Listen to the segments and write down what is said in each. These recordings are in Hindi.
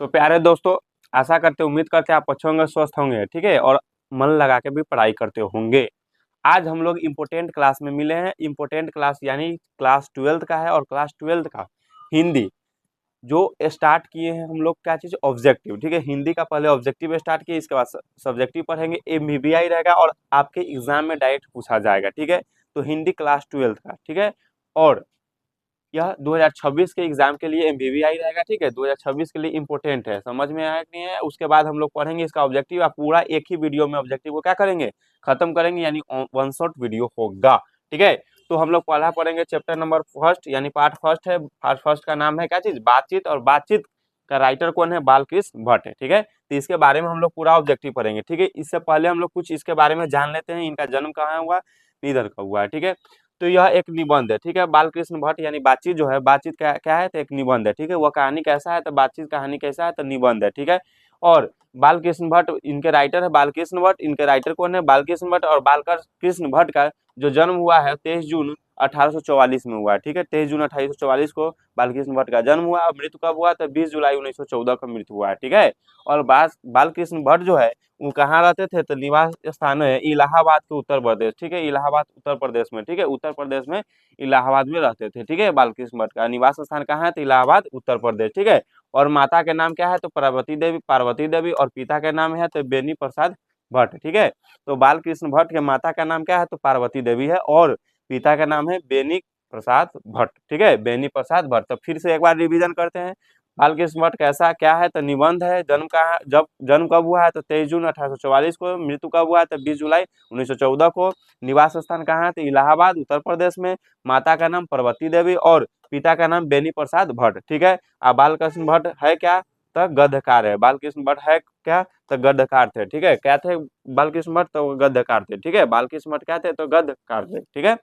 तो प्यारे दोस्तों, आशा करते उम्मीद करते आप अच्छे होंगे, स्वस्थ होंगे, ठीक है, और मन लगा के भी पढ़ाई करते होंगे। आज हम लोग इम्पोर्टेंट क्लास में मिले हैं। इम्पोर्टेंट क्लास यानी क्लास 12th का है, और क्लास 12th का हिंदी जो स्टार्ट किए हैं हम लोग, क्या चीज़, ऑब्जेक्टिव। ठीक है, हिंदी का पहले ऑब्जेक्टिव स्टार्ट किए, इसके बाद सब्जेक्टिव पढ़ेंगे। एमवीआई रहेगा और आपके एग्जाम में डायरेक्ट पूछा जाएगा। ठीक है, तो हिंदी क्लास 12th का, ठीक है। और यह 2026 के एग्जाम के लिए एमवीवीआई रहेगा। ठीक है, 2026 के लिए इंपॉर्टेंट है। समझ में आया कि नहीं है? उसके बाद हम लोग पढ़ेंगे इसका ऑब्जेक्टिव। आप पूरा एक ही वीडियो में ऑब्जेक्टिव को क्या करेंगे, खत्म करेंगे, यानी वन शॉट वीडियो होगा। ठीक है, तो हम लोग पढ़ा पढ़ेंगे चैप्टर नंबर फर्स्ट, यानी पार्ट फर्स्ट है। पार्ट फर्स्ट का नाम है क्या चीज, बातचीत। और बातचीत का राइटर कौन है, बालकृष्ण भट्ट है। ठीक है, तो इसके बारे में हम लोग पूरा ऑब्जेक्टिव पढ़ेंगे। ठीक है, इससे पहले हम लोग कुछ इसके बारे में जान लेते हैं। इनका जन्म कहाँ हुआ, इधर का हुआ है। ठीक है, तो यह एक निबंध है। ठीक है, बालकृष्ण भट्ट यानी बातचीत जो है, बातचीत क्या क्या है, तो एक निबंध है। ठीक है, वह कहानी कैसा है, तो बातचीत कहानी कैसा है, तो निबंध है। ठीक है, और बालकृष्ण भट्ट इनके राइटर है, बालकृष्ण भट्ट। इनके राइटर कौन है, बालकृष्ण भट्ट। और बालकृष्ण भट्ट का जो जन्म हुआ है 23 जून 1844 में हुआ है। ठीक है, 23 जून 1844 को बालकृष्ण भट्ट का जन्म हुआ। और मृत्यु कब हुआ, तो 20 जुलाई 1914 को मृत्यु हुआ है। ठीक है, और बालकृष्ण भट्ट जो है वो कहाँ रहते थे, तो निवास स्थान है इलाहाबाद के उत्तर प्रदेश। ठीक है, इलाहाबाद उत्तर प्रदेश में। ठीक है, उत्तर प्रदेश में इलाहाबाद में रहते थे। ठीक है, बालकृष्ण भट्ट का निवास स्थान कहाँ है, तो इलाहाबाद उत्तर प्रदेश। ठीक है, और माता के नाम क्या है, तो पार्वती देवी। और पिता के नाम है तो बेनी प्रसाद भट्ट। ठीक है, तो बालकृष्ण भट्ट के माता का नाम क्या है, तो पार्वती देवी है, और पिता का नाम है बेनी प्रसाद भट्ट। ठीक है, बेनी प्रसाद भट्ट। तो फिर से एक बार रिवीजन करते हैं। बालकृष्ण भट्ट कैसा क्या है, तो निबंध है। जन्म कहाँ, जब जन्म कब हुआ है, तो 23 जून 1844 को। मृत्यु कब हुआ है, तो 20 जुलाई 1914 को। निवास स्थान कहाँ है, तो इलाहाबाद उत्तर प्रदेश में। माता का नाम पार्वती देवी और पिता का नाम बेनी प्रसाद भट्ट। ठीक है, अब बालकृष्ण भट्ट है क्या, तो गद्यकार है। बालकृष्ण भट्ट है क्या, तो गद्यकार थे। ठीक है, क्या थे बालकृष्ण भट्ट, तो गद्यकार थे। ठीक है, बालकृष्ण भट्ट क्या थे, तो गद्यकार थे। ठीक है,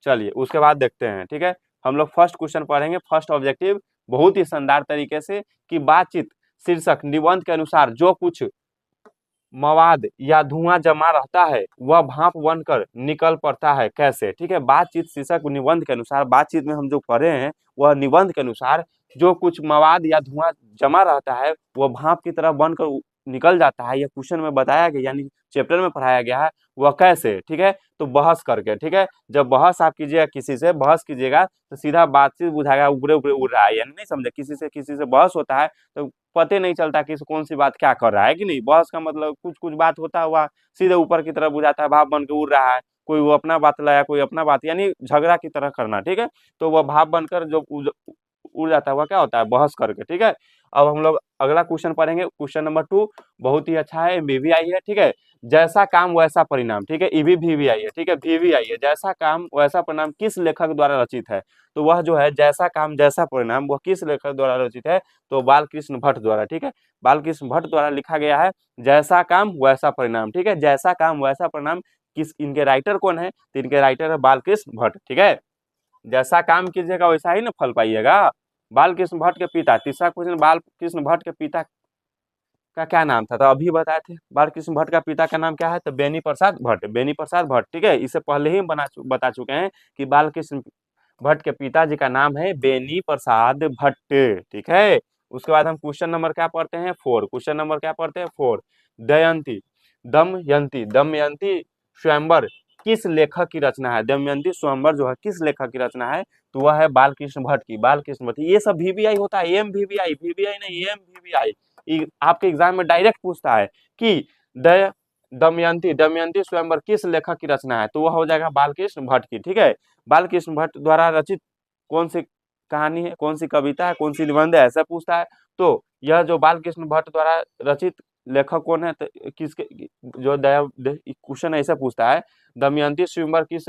चलिए उसके बाद देखते हैं। ठीक है, हम लोग फर्स्ट क्वेश्चन पढ़ेंगे, फर्स्ट ऑब्जेक्टिव बहुत ही शानदार तरीके से, कि बातचीत शीर्षक निबंध के अनुसार जो कुछ मवाद या धुआं जमा रहता है वह भाप बनकर निकल पड़ता है, कैसे। ठीक है, बातचीत शीर्षक निबंध के अनुसार, बातचीत में हम जो पढ़े हैं वह निबंध के अनुसार जो कुछ मवाद या धुआं जमा रहता है वह भाप की तरह बनकर निकल जाता है। यह क्वेश्चन में बताया गया, यानी चैप्टर में पढ़ाया गया है, वह कैसे। ठीक है, तो बहस करके। ठीक है, जब बहस आप कीजिएगा, किसी से बहस कीजिएगा तो सीधा बातचीत बुझाएगा, ऊपरे ऊपरे उड़ रहा है, यानी नहीं समझे, किसी से बहस होता है तो पते नहीं चलता कि कौन सी बात क्या कर रहा है, कि नहीं। बहस का मतलब कुछ कुछ बात होता हुआ सीधे ऊपर की तरफ बुझाता है, भाप बन के उड़ रहा है। कोई वो अपना बात लाया, कोई अपना बात, यानी झगड़ा की तरह करना। ठीक है, तो वह भाप बनकर जो उड़ जाता हुआ क्या होता है, बहस करके। ठीक है, अब हम लोग अगला क्वेश्चन पढ़ेंगे, क्वेश्चन नंबर 2। बहुत ही अच्छा है, वीवीआई है। ठीक है, जैसा काम वैसा परिणाम। ठीक है, ईवी वीवीआई है। ठीक है, वीवीआई है, जैसा काम वैसा परिणाम किस लेखक द्वारा रचित है, तो वह जो है जैसा काम जैसा परिणाम वह किस लेखक द्वारा रचित है, तो बालकृष्ण भट्ट द्वारा। ठीक है, बालकृष्ण भट्ट द्वारा लिखा गया है जैसा काम वैसा परिणाम। ठीक है, जैसा काम वैसा परिणाम, किस, इनके राइटर कौन है, तो इनके राइटर है बालकृष्ण भट्ट। ठीक है, जैसा काम कीजिएगा वैसा ही ना फल पाइएगा। बालकृष्ण भट्ट के पिता, तीसरा क्वेश्चन, बालकृष्ण भट्ट के पिता का क्या नाम था, तो अभी बताए थे। बालकृष्ण भट्ट का पिता का नाम क्या है, तो बेनी प्रसाद भट्ट, बेनी प्रसाद भट्ट। ठीक है, इससे पहले ही बता चुके हैं कि बालकृष्ण भट्ट के पिताजी का नाम है बेनी प्रसाद भट्ट। ठीक है, उसके बाद हम क्वेश्चन नंबर क्या पढ़ते हैं, 4। क्वेश्चन नंबर क्या पढ़ते हैं, 4। दमयंती दमयंती दमयंती स्वयंवर किस लेखक की रचना है, दमयंती स्वयंवर जो है किस लेखक की रचना है, तो वह है बालकृष्ण भट्ट की। बालकृष्ण भट्ट, ये सब वीवीआई होता है, एम वीवीआई, वीवीआई नहीं, एम वीवीआई। आपके एग्जाम में डायरेक्ट पूछता है कि द दमयंती दमयंती स्वयंवर किस लेखक की रचना है, तो वह हो जाएगा बालकृष्ण भट्ट की। ठीक है, बालकृष्ण भट्ट द्वारा रचित कौन सी कहानी है, कौन सी कविता है, कौन सी निबंध है, ऐसा पूछता है। तो यह जो बालकृष्ण भट्ट द्वारा रचित लेखक कौन है, तो किसके, जो दया क्वेश्चन ऐसा पूछता है, दमयंती स्वयंवर किस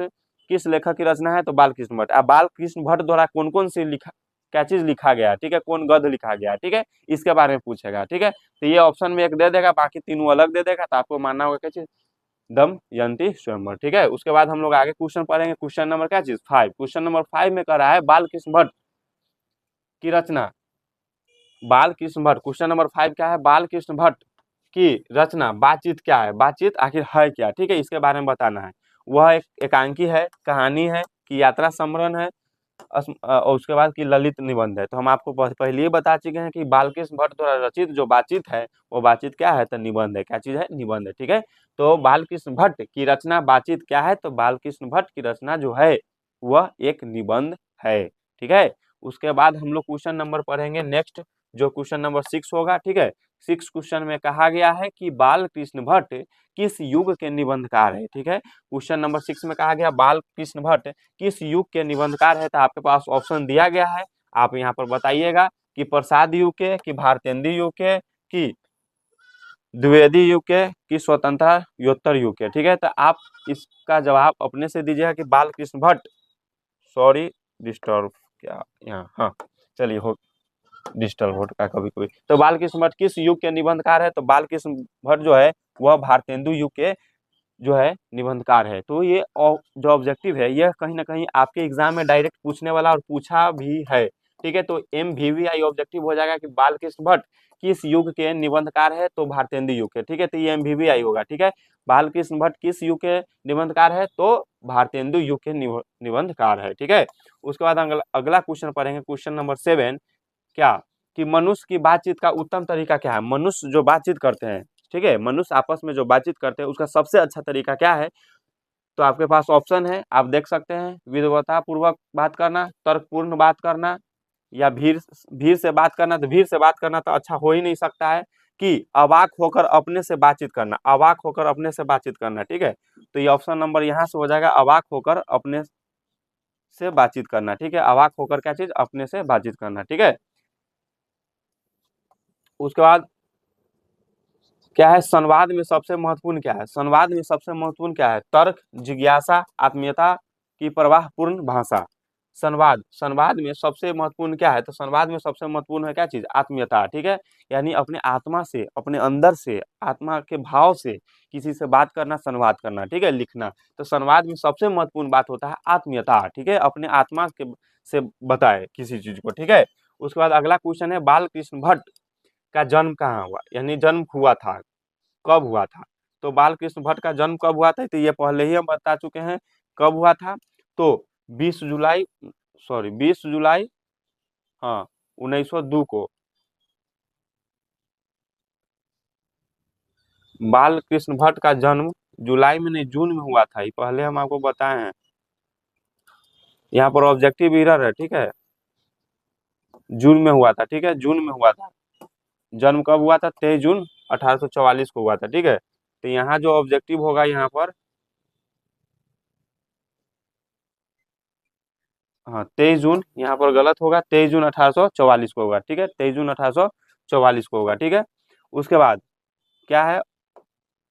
किस लेखक की रचना है, तो बालकृष्ण भट्ट। अब बालकृष्ण भट्ट द्वारा कौन कौन सी लिखा, क्या चीज लिखा गया है, ठीक है, कौन गद्य लिखा गया है, ठीक है, इसके बारे में पूछेगा। ठीक है, तो ये ऑप्शन में एक दे देगा, बाकी तीनों अलग दे देगा, तो आपको मानना होगा क्या चीज, दमयंती स्वयंवर। ठीक है, उसके बाद हम लोग आगे क्वेश्चन पढ़ेंगे, क्वेश्चन नंबर क्या चीज, 5। क्वेश्चन नंबर 5 में कह रहा है बालकृष्ण भट्ट की रचना, बालकृष्ण भट्ट, क्वेश्चन नंबर 5 क्या है, बालकृष्ण भट्ट की रचना बातचीत क्या है, बातचीत आखिर है क्या। ठीक है, इसके बारे में बताना है। वह एक एकांकी है, कहानी है, कि यात्रा स्मरण है, और उसके बाद कि ललित निबंध है। तो हम आपको पहले ही बता चुके हैं कि बालकृष्ण भट्ट द्वारा रचित जो बातचीत है वो बातचीत क्या है, तो निबंध है। क्या चीज है, निबंध है। ठीक है, तो बालकृष्ण भट्ट की रचना बातचीत क्या है, तो बालकृष्ण भट्ट की रचना जो है वह एक निबंध है। ठीक है, उसके बाद हम लोग क्वेश्चन नंबर पढ़ेंगे नेक्स्ट, जो क्वेश्चन नंबर 6 होगा। ठीक है, 6 क्वेश्चन में कहा गया है कि बालकृष्ण भट्ट किस युग के निबंधकार है। ठीक है, क्वेश्चन नंबर 6 में कहा गया बालकृष्ण भट्ट किस युग के निबंधकार है। तो आपके पास ऑप्शन दिया गया है, आप यहाँ पर बताइएगा कि प्रसाद युग के, कि भारतेंदु युग के, कि द्विवेदी युग के, कि स्वतंत्रता योत्तर युग के। ठीक है, तो आप इसका जवाब अपने से दीजिएगा कि बालकृष्ण भट्ट, सॉरी डिस्टर्ब क्या यहाँ, हाँ चलिए हो डिजिटल वोट का कभी कभी। तो बालकृष्ण भट्ट किस युग के निबंधकार है, तो बालकृष्ण भट्ट जो है वह भारतेंदु युग के जो है निबंधकार है। तो ये जो ऑब्जेक्टिव है यह कहीं ना कहीं आपके एग्जाम में डायरेक्ट पूछने वाला और पूछा भी है। ठीक है, तो MVVI ऑब्जेक्टिव हो जाएगा कि बालकृष्ण भट्ट किस युग के निबंधकार है, तो भारतेंदु युग के। ठीक है, तो ये MVVI होगा। ठीक है, बालकृष्ण भट्ट किस युग के निबंधकार है, तो भारतेंदु युग के निबंधकार है। ठीक है, उसके बाद अगला क्वेश्चन पढ़ेंगे, क्वेश्चन नंबर 7। क्या कि मनुष्य की बातचीत का उत्तम तरीका क्या है। मनुष्य जो बातचीत करते हैं, ठीक है, मनुष्य आपस में जो बातचीत करते हैं उसका सबसे अच्छा तरीका क्या है। तो आपके पास ऑप्शन है, आप देख सकते हैं, विद्वता पूर्वक बात करना, तर्कपूर्ण बात करना, या भीड़ भीड़ से बात करना। तो भीड़ से बात करना तो अच्छा हो ही नहीं सकता है, कि अवाक होकर अपने से बातचीत करना, अवाक होकर अपने से बातचीत करना। ठीक है, तो ये ऑप्शन नंबर यहाँ से हो जाएगा, अवाक होकर अपने से बातचीत करना। ठीक है, अवाक होकर क्या चीज, अपने से बातचीत करना। ठीक है, उसके बाद क्या है, संवाद में सबसे महत्वपूर्ण क्या है। संवाद में सबसे महत्वपूर्ण क्या है, तर्क, जिज्ञासा, आत्मीयता की प्रवाह पूर्ण भाषा। संवाद, संवाद में सबसे महत्वपूर्ण क्या है, तो संवाद में सबसे महत्वपूर्ण है क्या चीज, आत्मीयता। ठीक है, यानी अपने आत्मा से, अपने अंदर से, आत्मा के भाव से किसी से बात करना, संवाद करना। ठीक है, लिखना। तो संवाद में सबसे महत्वपूर्ण बात होता है आत्मीयता। ठीक है, अपने आत्मा के से बताए किसी चीज को। ठीक है, उसके बाद अगला क्वेश्चन है, बालकृष्ण भट्ट का जन्म कहाँ हुआ, यानी जन्म हुआ था, कब हुआ था। तो बालकृष्ण भट्ट का जन्म कब हुआ था, तो ये पहले ही हम बता चुके हैं कब हुआ था। तो 20 जुलाई, सॉरी 20 जुलाई, हाँ 1902 को बालकृष्ण भट्ट का जन्म जुलाई में नहीं, जून में हुआ था, ये पहले हम आपको बताए हैं। यहाँ पर ऑब्जेक्टिव एरर है। ठीक है, जून में हुआ था। ठीक है, जून में हुआ था। जन्म कब हुआ था, 23 जून 1844 को हुआ था। ठीक है, तो यहाँ जो ऑब्जेक्टिव होगा यहाँ पर, हाँ 23 जून यहाँ पर गलत होगा, 23 जून 1844 को होगा। ठीक है, 23 जून 1844 को होगा। ठीक है, उसके बाद क्या है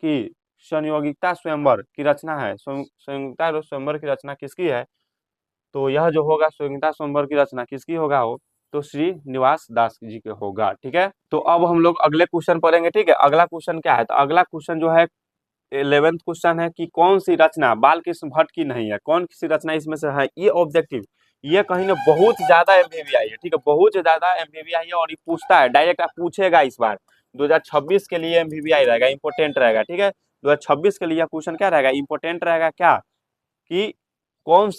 कि संयोगिकता स्वयंवर की रचना है, संयोगिकता स्वयंवर की रचना किसकी है, तो यह जो होगा संयोगिकता स्वयंवर की रचना किसकी होगा हो, तो श्री निवास दास जी के होगा। ठीक है, तो अब हम लोग अगले क्वेश्चन पढ़ेंगे। ठीक है, अगला क्वेश्चन क्या है, तो अगला क्वेश्चन जो है 11th क्वेश्चन है कि कौन सी रचना बालकृष्ण भट्ट की नहीं है, कौन सी रचना इसमें से है। ये ऑब्जेक्टिव, ये कहीं ना बहुत ज्यादा MVVI है। ठीक है, बहुत ज्यादा MVVI है, और ये पूछता है डायरेक्ट, आप पूछेगा इस बार 2026 के लिए MVVI रहेगा, इंपोर्टेंट रहेगा। ठीक है, 2026 के लिए क्वेश्चन क्या रहेगा, इंपोर्टेंट रहेगा। क्या कि कौन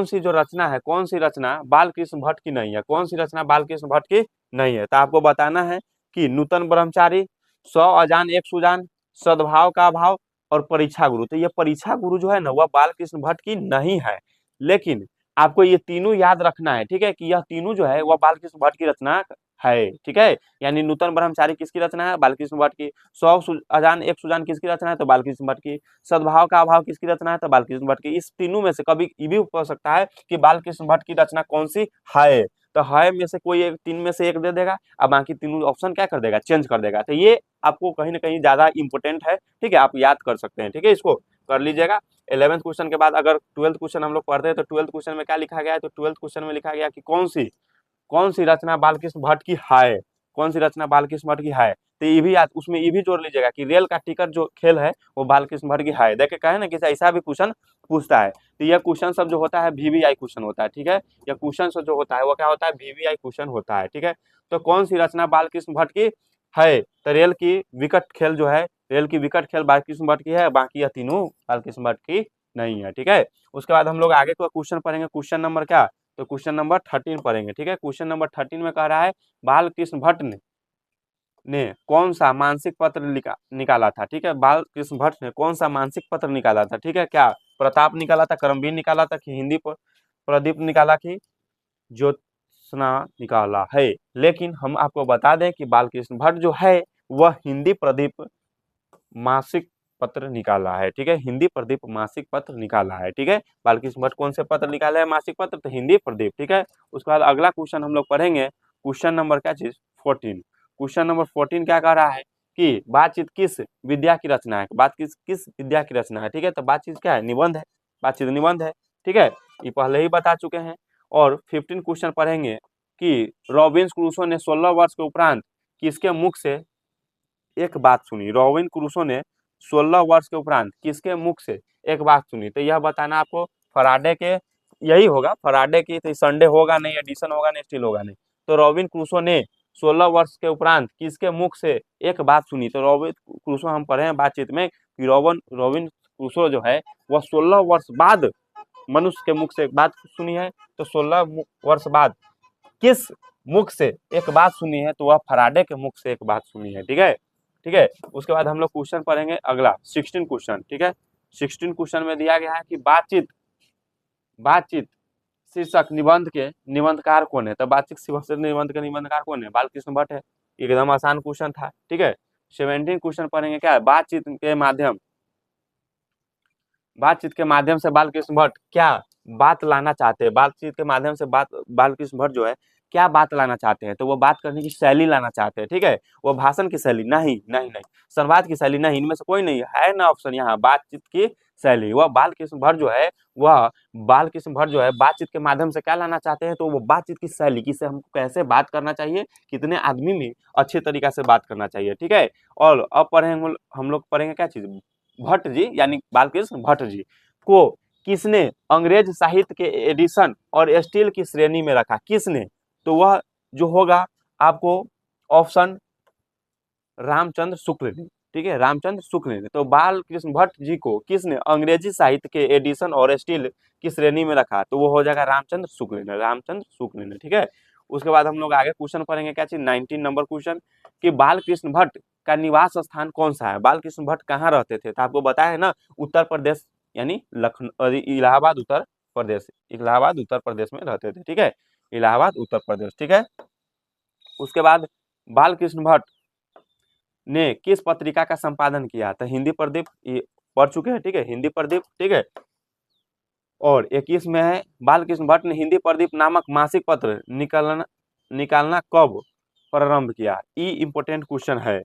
सी जो रचना है, कौन सी रचना बालकृष्ण भट्ट की नहीं है, कौन सी रचना बालकृष्ण भट्ट की नहीं है। तो आपको बताना है कि नूतन ब्रह्मचारी, 100 अजान एक सुजान, सद्भाव का अभाव, और परीक्षा गुरु। तो ये परीक्षा गुरु जो है ना वह बालकृष्ण भट्ट की नहीं है, लेकिन आपको ये तीनों याद रखना है। ठीक है, कि यह तीनों जो है वह बालकृष्ण भट्ट की रचना है। ठीक है, यानी नूतन ब्रह्मचारी किसकी रचना है, बालकृष्ण भट्ट की। 100 अजान एक सुजान किसकी रचना है, तो बालकृष्ण भट्ट की। सद्भाव का अभाव किसकी रचना है, तो बालकृष्ण भट्ट की। इस तीनों में से कभी ये भी हो सकता है कि बालकृष्ण भट्ट की रचना कौन सी है, तो है में से कोई एक, तीन में से एक दे देगा, अब बाकी तीनों ऑप्शन क्या कर देगा, चेंज कर देगा। तो ये आपको कहीं ना कहीं ज्यादा इंपोर्टेंट है। ठीक है, आप याद कर सकते हैं। ठीक है, इसको कर लीजिएगा। 11th क्वेश्चन के बाद अगर 12th क्वेश्चन हम लोग पढ़ते हैं, तो 12th क्वेश्चन में क्या लिखा गया है, तो 12th क्वेश्चन में लिखा गया कि कौन सी रचना बालकृष्ण भट्ट की है, कौन सी रचना बालकृष्ण भट्ट की है। तो ये भी याद, उसमें ये भी जोड़ लीजिएगा कि रेल का टिकट जो खेल है वो बालकृष्ण भट्ट की है। देखे कहे ना कि ऐसा भी क्वेश्चन पूछता है, तो यह क्वेश्चन सब जो होता है VVI क्वेश्चन होता है। ठीक है, यह क्वेश्चन सब जो होता है वो क्या होता है, VVI क्वेश्चन होता है। ठीक है, तो कौन सी रचना बालकृष्ण भट्ट की है, तो रेल की विकट खेल जो है, रेल की विकट खेल बालकृष्ण भट्ट की है, बाकी यह तीनों बालकृष्ण भट्ट की नहीं है। ठीक है, उसके बाद हम लोग आगे का क्वेश्चन पढ़ेंगे, क्वेश्चन नंबर क्या, तो क्वेश्चन नंबर 13 पढ़ेंगे, ठीक है। क्वेश्चन नंबर 13 में कह रहा है बाल कृष्ण भट्ट ने कौन सा मानसिक पत्र निकाला था, ठीक है। बाल कृष्ण भट्ट ने कौन सा मानसिक पत्र निकाला था, ठीक है। क्या प्रताप निकाला था, करमवीर निकाला था, कि हिंदी प्रदीप निकाला, कि ज्योत्सना निकाला है। लेकिन हम आपको बता दें कि बाल कृष्ण भट्ट जो है वह हिंदी प्रदीप मासिक पत्र निकाला है, ठीक है। हिंदी प्रदीप मासिक पत्र निकाला है, ठीक है। बालकृष्ण भट्ट कौन से पत्र निकाले है मासिक पत्र, तो हिंदी प्रदीप, ठीक है। उसके बाद अगला क्वेश्चन हम लोग पढ़ेंगे, क्वेश्चन नंबर क्या चीज 14। क्वेश्चन नंबर 14 क्या कह रहा है कि बातचीत किस विद्या की रचना है, बात किस विद्या की रचना है, ठीक है। तो बातचीत क्या है, निबंध है, बातचीत निबंध है, ठीक है। ये पहले ही बता चुके हैं। और 15 क्वेश्चन पढ़ेंगे कि रॉबिन्स क्रूसो ने 16 वर्ष के उपरांत किसके मुख से एक बात सुनी। रॉबिन क्रूसो ने 16 वर्ष के उपरांत किसके मुख से एक बात सुनी, तो यह बताना आपको फराडे के, यही होगा फराडे की, तो संडे होगा नहीं, एडिशन होगा नहीं, स्टिल होगा नहीं। तो रॉबिन क्रूसो ने 16 वर्ष के उपरांत किसके मुख से एक बात सुनी। तो रॉबिन क्रूसो हम पढ़े हैं बातचीत में कि रॉबिन क्रूसो जो है वह 16 वर्ष बाद मनुष्य के मुख से एक बात सुनी है। तो 16 वर्ष बाद किस मुख से एक बात सुनी है, तो वह फराडे के मुख से एक बात सुनी है, ठीक है, ठीक है। उसके बाद हम लोग क्वेश्चन पढ़ेंगे अगला 16 क्वेश्चन, ठीक है। 16 क्वेश्चन में दिया गया है कि बातचीत शीर्षक निबंध के निबंधकार कौन है। तो बातचीत शीर्षक निबंध के निबंधकार कौन है, बालकृष्ण भट्ट है। एकदम आसान क्वेश्चन था, ठीक है। 17 क्वेश्चन पढ़ेंगे, क्या है बातचीत के माध्यम से बालकृष्ण भट्ट क्या बात लाना चाहते हैं। बातचीत के माध्यम से बालकृष्ण भट्ट जो है क्या बात लाना चाहते हैं, तो वो बात करने की शैली लाना चाहते हैं, ठीक है। वो भाषण की शैली नहीं, संवाद की शैली नहीं, इनमें से कोई नहीं है ना ऑप्शन यहाँ। बातचीत की शैली, वह बालकृष्ण भट्ट जो है बातचीत के माध्यम से क्या लाना चाहते हैं, तो वो बातचीत की शैली, किसे हमको कैसे बात करना चाहिए, कितने आदमी में अच्छे तरीका से बात करना चाहिए, ठीक है। और अब पढ़ेंगे हम लोग पढ़ेंगे क्या चीज, भट्ट जी यानी बालकृष्ण भट्ट जी को किसने अंग्रेज साहित्य के एडिशन और स्टील की श्रेणी में रखा, किसने, तो वह जो होगा आपको ऑप्शन रामचंद्र शुक्ल ने, ठीक है, रामचंद्र शुक्ल ने। तो बालकृष्ण भट्ट जी को किसने अंग्रेजी साहित्य के एडिशन और स्टील की श्रेणी में रखा, तो वो हो जाएगा रामचंद्र शुक्ल ने, ठीक है। उसके बाद हम लोग आगे क्वेश्चन पढ़ेंगे क्या चीज 19 नंबर क्वेश्चन कि बालकृष्ण भट्ट का निवास स्थान कौन सा है। बालकृष्ण भट्ट कहाँ रहते थे, तो आपको बताया है ना उत्तर प्रदेश यानी लखनऊ, इलाहाबाद उत्तर प्रदेश में रहते थे, ठीक है, इलाहाबाद उत्तर प्रदेश, ठीक है। उसके बाद बालकृष्ण भट्ट ने किस पत्रिका का संपादन किया, तो हिंदी प्रदीप, ये पढ़ चुके हैं, ठीक है, हिंदी प्रदीप, ठीक है। और 21 में है बालकृष्ण भट्ट ने हिंदी प्रदीप नामक मासिक पत्र निकालना कब प्रारंभ किया। ये इंपोर्टेंट क्वेश्चन है,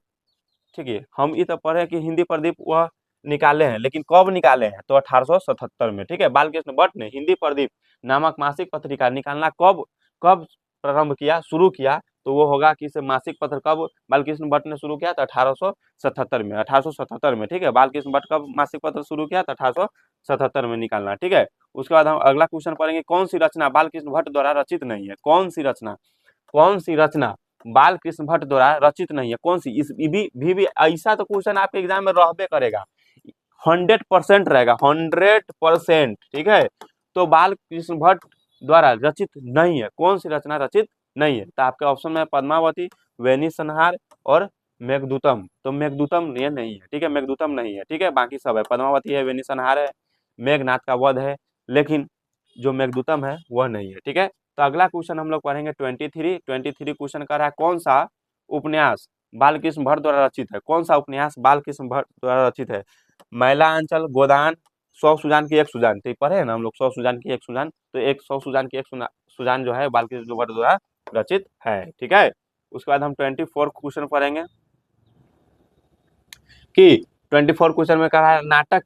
ठीक है। हम ये तो पढ़े कि हिंदी प्रदीप वह निकाले हैं, लेकिन कब निकाले हैं, तो 1877 में, ठीक है। बालकृष्ण भट्ट ने हिंदी प्रदीप नामक मासिक पत्रिका निकालना कब कब प्रारंभ किया, शुरू किया, तो वो होगा कि इसे मासिक पत्र कब बालकृष्ण भट्ट ने शुरू किया, तो 1877 में, ठीक है। बालकृष्ण भट्ट कब मासिक पत्र शुरू किया, तो 1877 में निकालना, ठीक है। उसके बाद हम अगला क्वेश्चन पढ़ेंगे, कौन सी रचना बालकृष्ण भट्ट द्वारा रचित नहीं है, कौन सी रचना बालकृष्ण भट्ट द्वारा रचित नहीं है, कौन सी। इस भी ऐसा तो क्वेश्चन आपके एग्जाम में रहबे करेगा, 100% रहेगा, 100%, ठीक है। तो बालकृष्ण भट्ट द्वारा रचित नहीं है, कौन सी रचना रचित नहीं है, तो आपके ऑप्शन में पद्मावती, वेनी संहार और मेघदूतम। तो मेघदूतम ये नहीं है, ठीक है, मेघदूतम नहीं है, ठीक है। बाकी सब है, पद्मावती है, वेनी संहार है, मेघनाथ का वध है, लेकिन जो मेघदूतम है वह नहीं है, ठीक है। तो अगला क्वेश्चन हम लोग पढ़ेंगे 23 क्वेश्चन कर रहा है, कौन सा उपन्यास बालकृष्ण भट्ट द्वारा रचित है, कौन सा उपन्यास बालकृष्ण भट्ट द्वारा रचित है। मैला अंचल, गोदान, 100 सुजान की एक सुजान, तो पढ़े हैं ना हम लोग 100 सुजान की एक सुजान, तो 100 सुजान की एक सुजान जो है बालकृष्ण भट्ट द्वारा रचित है, ठीक है। उसके बाद हम 24 क्वेश्चन पढ़ेंगे कि 24 क्वेश्चन में कहा है नाटक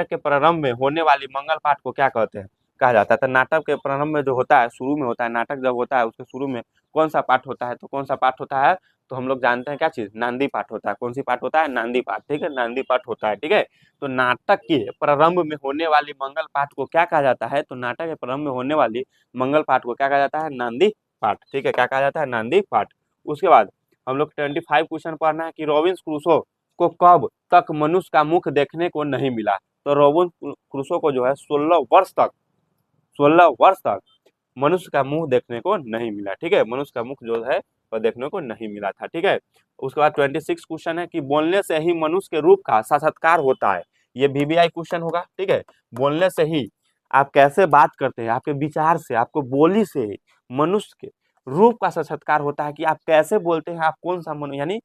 के प्रारंभ में होने वाली मंगल पाठ को क्या कहते हैं, कहा जाता है। तो नाटक के प्रारंभ में जो होता है, शुरू में होता है, नाटक जब होता है उसके शुरू में कौन सा पाठ होता है, तो कौन सा पाठ होता है, तो हम लोग जानते हैं क्या चीज, नांदी पाठ होता है। कौन सी पाठ होता है, नांदी पाठ, ठीक है, नांदी पाठ होता है, ठीक है। तो नाटक के प्रारंभ में होने वाली मंगल पाठ को क्या कहा जाता है, तो नाटक के प्रारंभ में होने वाली मंगल पाठ को क्या कहा जाता है, नांदी पाठ, ठीक है, क्या कहा जाता है, नांदी पाठ। उसके बाद हम लोग 25 क्वेश्चन पढ़ना है कि रॉबिन्स क्रूसो को कब तक मनुष्य का मुख देखने को नहीं मिला। तो रॉबिन्स क्रूसो को जो है 16 वर्ष तक 16 वर्ष तक मनुष्य का मुंह देखने को नहीं मिला। ठीक है, मनुष्य का मुख जो है वह देखने को नहीं मिला था। ठीक है, उसके बाद 26 क्वेश्चन है कि बोलने से ही मनुष्य के रूप का साक्षात्कार होता है। ये VVI क्वेश्चन होगा। ठीक है, बोलने से ही आप कैसे बात करते हैं, आपके विचार से, आपको बोली से मनुष्य के रूप का साक्षात्कार होता है कि आप कैसे बोलते हैं, आप कौन सा मनु यानी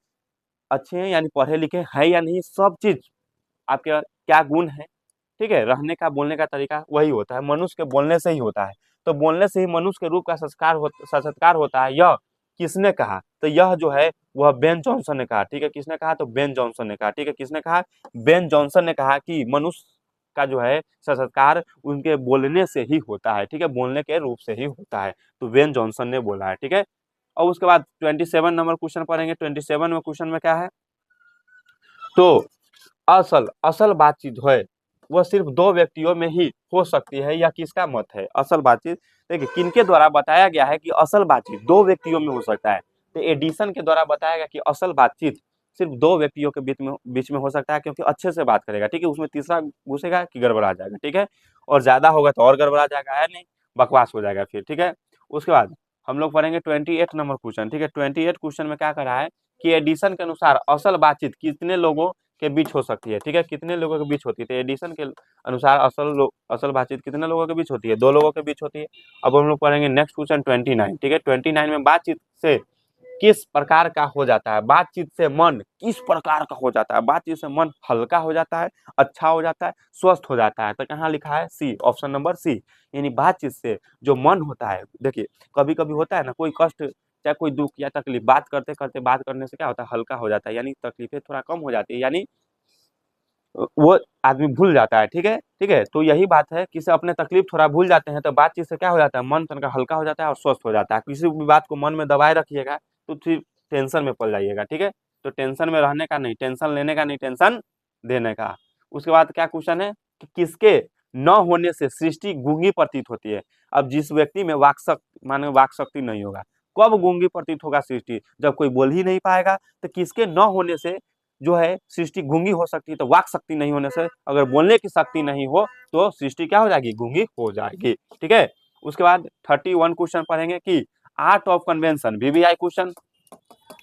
अच्छे हैं यानी पढ़े लिखे हैं या नहीं, सब चीज आपके क्या गुण है, ठीक है, रहने का बोलने का तरीका वही होता है, मनुष्य के बोलने से ही होता है। तो बोलने से ही मनुष्य के रूप का साक्षात्कार होता है। यह किसने कहा? तो यह जो है वह बेन जॉनसन ने कहा। ठीक है, किसने कहा? तो बेन जॉनसन ने कहा। ठीक है, किसने कहा? बेन जॉनसन ने कहा कि मनुष्य का जो है साक्षात्कार उनके बोलने से ही होता है। ठीक है, बोलने के रूप से ही होता है। तो बेन जॉनसन ने बोला है। ठीक है, और उसके बाद 27 नंबर क्वेश्चन पढ़ेंगे। 27 में क्वेश्चन में क्या है? तो असल असल बातचीत है वह सिर्फ दो व्यक्तियों में ही हो सकती है, या किसका मत है? असल बातचीत देखिए किनके द्वारा बताया गया है कि असल बातचीत दो व्यक्तियों में हो सकता है। तो एडिसन के द्वारा बताया गया कि असल बातचीत सिर्फ दो व्यक्तियों के बीच में हो सकता है, क्योंकि अच्छे से बात करेगा। ठीक है, उसमें तीसरा घुसेगा कि गड़बड़ा जाएगा। ठीक है, और ज्यादा होगा तो और गड़बड़ा जाएगा, है नहीं, बकवास हो जाएगा फिर। ठीक है, उसके बाद हम लोग पढ़ेंगे 28 नंबर क्वेश्चन। ठीक है, 28 क्वेश्चन में क्या कर रहा है कि एडिसन के अनुसार असल बातचीत कितने लोगों के बीच हो सकती है? ठीक है, कितने लोगों के बीच होती है? तो एडिसन के अनुसार असल बातचीत कितने लोगों के बीच होती है? दो लोगों के बीच होती है। अब हम लोग पढ़ेंगे नेक्स्ट क्वेश्चन 29। ठीक है, 29 में बातचीत से किस प्रकार का हो जाता है? बातचीत से मन किस प्रकार का हो जाता है? बातचीत से मन हल्का हो जाता है, अच्छा हो जाता है, स्वस्थ हो जाता है। तो कहाँ लिखा है? सी, ऑप्शन नंबर सी। यानी बातचीत से जो मन होता है, देखिए कभी कभी होता है ना कोई कष्ट, चाहे कोई दुख या तकलीफ, बात करते करते बात करने से क्या होता है? हल्का हो जाता है, यानी तकलीफें थोड़ा कम हो जाती है, यानी वो आदमी भूल जाता है। ठीक है, ठीक है, तो यही बात है कि से अपने तकलीफ थोड़ा भूल जाते हैं, तो बातचीत से क्या हो जाता है? मन तनका हल्का हो जाता है और स्वस्थ हो जाता है। किसी भी बात को मन में दबाए रखिएगा तो फिर टेंशन में पड़ जाइएगा। ठीक है, तो टेंशन में रहने का नहीं, टेंशन लेने का नहीं, टेंशन देने का। उसके बाद क्या क्वेश्चन है कि किसके न होने से सृष्टि गूंगी प्रतीत होती है? अब जिस व्यक्ति में वाक शक्ति माने वाक शक्ति नहीं होगा, कब गूंगी प्रतीत होगा सृष्टि? जब कोई बोल ही नहीं पाएगा। तो किसके न होने से जो है सृष्टि गूंगी हो सकती है? तो वाक शक्ति नहीं होने से, अगर बोलने की शक्ति नहीं हो तो सृष्टि क्या हो जाएगी? गूंगी हो जाएगी। ठीक है, उसके बाद 31 क्वेश्चन पढ़ेंगे कि art of convention, VVI question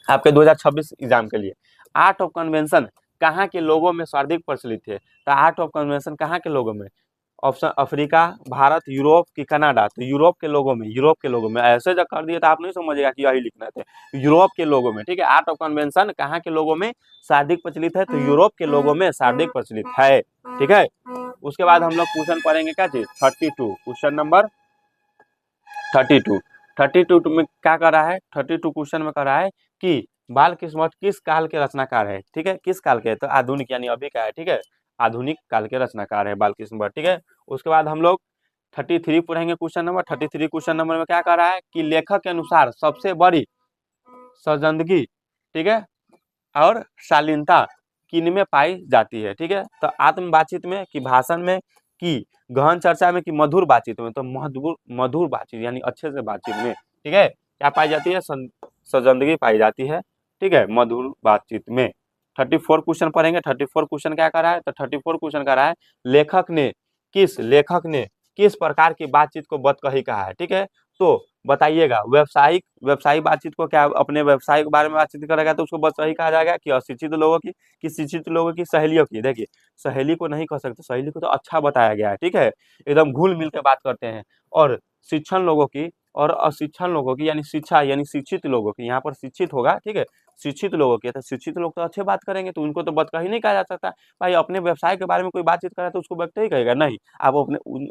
आपके 2026 एग्जाम के लिए। आर्ट ऑफ कन्वेंशन कहाँ के लोगों में सर्वाधिक प्रचलित है? तो आर्ट ऑफ कन्वेंशन कहाँ के लोगों में? ऑप्शन अफ्रीका, भारत, यूरोप की कनाडा? तो यूरोप के लोगों में, यूरोप के लोगों में। ऐसे जब कर दिए तो आप नहीं समझेगा कि यही लिखना था, यूरोप के लोगों में। ठीक है, आर्ट ऑफ कन्वेंशन कहाँ के लोगों में सर्वाधिक प्रचलित है? तो यूरोप के लोगों में सर्वाधिक प्रचलित है। ठीक है, उसके बाद हम लोग क्वेश्चन पढ़ेंगे क्या चीज? 32, क्वेश्चन नंबर 32। 32 में क्या कर रहा है? 32 क्वेश्चन में कर रहा है कि बाल किस्मत किस काल के रचनाकार है? ठीक है, किस काल के? तो आधुनिक यानी अभी का है। ठीक है, आधुनिक काल के रचनाकार है बाल किस्मत। ठीक है, उसके बाद हम लोग 33 पढ़ेंगे क्वेश्चन नंबर। 33 क्वेश्चन नंबर में क्या कर रहा है कि लेखक के अनुसार सबसे बड़ी सजंदगी, ठीक है, और शालीनता किनमें पाई जाती है? ठीक है, तो आत्म बातचीत में कि भाषण में कि गहन चर्चा में कि मधुर बातचीत में? तो मधुर मधुर बातचीत यानी अच्छे से बातचीत में। ठीक है, क्या पाई जाती है? सजंदगी पाई जाती है। ठीक है, मधुर बातचीत में। 34 क्वेश्चन पढ़ेंगे। 34 क्वेश्चन क्या कर रहा है? तो 34 क्वेश्चन कर रहा है लेखक ने किस प्रकार की बातचीत को बतकही कहा है? ठीक है, तो बताइएगा व्यवसायिक बातचीत को क्या अपने व्यवसाय के बारे में बातचीत करेगा तो उसको बतकही कहा जाएगा? कि अशिक्षित लोगों की, कि शिक्षित लोगों की, सहेलियों की? देखिए सहेली को नहीं कह सकते, सहेली को तो अच्छा बताया गया है। ठीक है, एकदम घुल मिल के बात करते हैं। और शिक्षण लोगों की और अशिक्षण लोगों की, यानी शिक्षा यानी शिक्षित लोगों की, यहाँ पर शिक्षित होगा। ठीक है, शिक्षित लोगों की, तो शिक्षित लोग तो अच्छे बात करेंगे, तो उनको तो बतकही नहीं कहा जा सकता। भाई अपने व्यवसाय के बारे में कोई बातचीत कर रहा है तो उसको बतकही कहेगा? नहीं, आप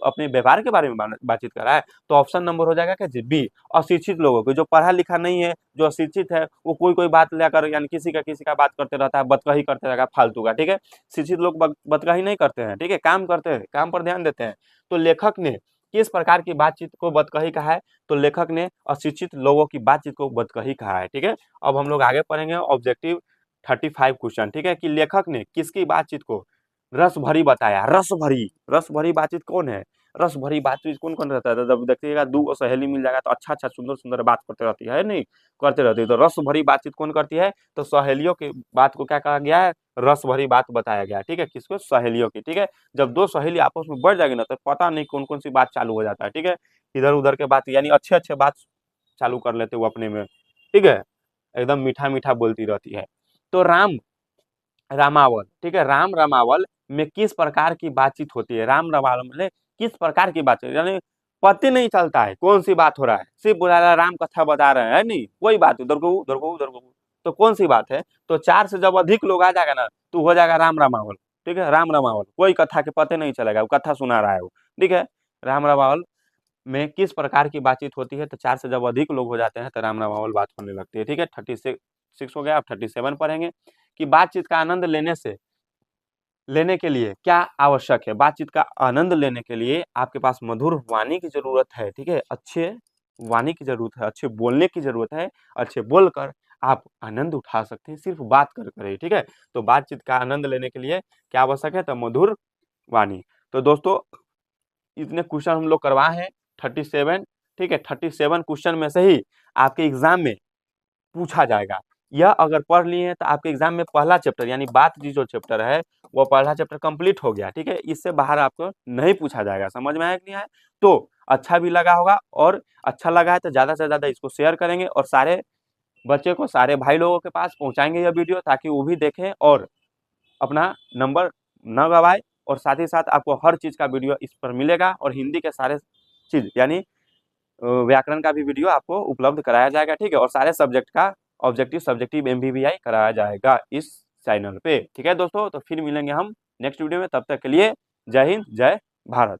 अपने व्यापार के बारे में बातचीत कर रहा है तो ऑप्शन नंबर हो जाएगा क्या जी? बी, अशिक्षित लोगों को। जो पढ़ा लिखा नहीं है, जो अशिक्षित है, वो कोई बात लेकर यानी किसी का बात करते रहता है, बतकही करते रहेगा फालतू का। ठीक है, शिक्षित लोग बतकही नहीं करते हैं। ठीक है, काम करते हैं, काम पर ध्यान देते हैं। तो लेखक ने किस प्रकार की बातचीत को बतकही कहा है? तो लेखक ने अशिक्षित लोगों की बातचीत को बतकही कहा है। ठीक है, अब हम लोग आगे पढ़ेंगे ऑब्जेक्टिव 35 क्वेश्चन। ठीक है, कि लेखक ने किसकी बातचीत को रस भरी बताया? रस भरी बातचीत कौन है? रस भरी बातचीत कौन कौन रहता है, जब देखिएगा दो सहेली मिल जाएगा तो अच्छा अच्छा सुंदर सुंदर बात करते रहती है नहीं, करते रहती है। तो रस भरी बातचीत कौन करती है, तो सहेलियों की बात को क्या कहा गया है, रस भरी बात बताया गया है, ठीक है, किसको, सहेलियों की, ठीक है। जब दो सहेली आपस में बढ़ जाएगी ना तो पता नहीं कौन कौन सी बात चालू हो जाता है, ठीक है, इधर उधर के बात यानी अच्छे अच्छे बात चालू कर लेते वो अपने में, ठीक है, एकदम मीठा मीठा बोलती रहती है। तो राम रामावल, ठीक है, राम रामावल में किस प्रकार की बातचीत होती है, राम रामावल में किस प्रकार की बातचीत, यानी पता नहीं चलता है कौन सी बात हो रहा है, सिर्फ बुला रहा राम कथा बता रहे हैं नहीं, कोई बात उधर को उधर को उधर को, तो कौन सी बात है, तो चार से जब अधिक लोग आ जाएगा ना तो हो जाएगा राम रामावल, ठीक है, राम रामावल, कोई कथा के पते नहीं चलेगा, वो कथा सुना रहा है वो, ठीक है। राम रामावल में किस प्रकार की बातचीत होती है, तो चार से जब अधिक लोग हो जाते हैं तो राम रामावल बात होने लगती है, ठीक है। 36 हो गया, अब 37 पढ़ेंगे कि बातचीत का आनंद लेने के लिए क्या आवश्यक है, बातचीत का आनंद लेने के लिए आपके पास मधुर वाणी की जरूरत है, ठीक है, अच्छे वाणी की जरूरत है, अच्छे बोलने की जरूरत है, अच्छे बोलकर आप आनंद उठा सकते हैं, सिर्फ बात कर ही, ठीक है। तो बातचीत का आनंद लेने के लिए क्या आवश्यक है, तो मधुर वाणी। तो दोस्तों इतने क्वेश्चन हम लोग करवाए हैं 37, ठीक है, 37 क्वेश्चन में से ही आपके एग्जाम में पूछा जाएगा। यह अगर पढ़ लिए हैं तो आपके एग्जाम में पहला चैप्टर यानी बात जी जो चैप्टर है वो पहला चैप्टर कंप्लीट हो गया, ठीक है, इससे बाहर आपको नहीं पूछा जाएगा। समझ में आया कि नहीं आया, तो अच्छा भी लगा होगा, और अच्छा लगा है तो ज्यादा से ज्यादा इसको शेयर करेंगे और सारे बच्चे को, सारे भाई लोगों के पास पहुंचाएंगे यह वीडियो, ताकि वो भी देखें और अपना नंबर न गवाए। और साथ ही साथ आपको हर चीज का वीडियो इस पर मिलेगा, और हिंदी के सारे चीज यानी व्याकरण का भी वीडियो आपको उपलब्ध कराया जाएगा, ठीक है, और सारे सब्जेक्ट का ऑब्जेक्टिव सब्जेक्टिव MBBI कराया जाएगा इस चैनल पे, ठीक है दोस्तों। तो फिर मिलेंगे हम नेक्स्ट वीडियो में, तब तक के लिए जय हिंद जय भारत।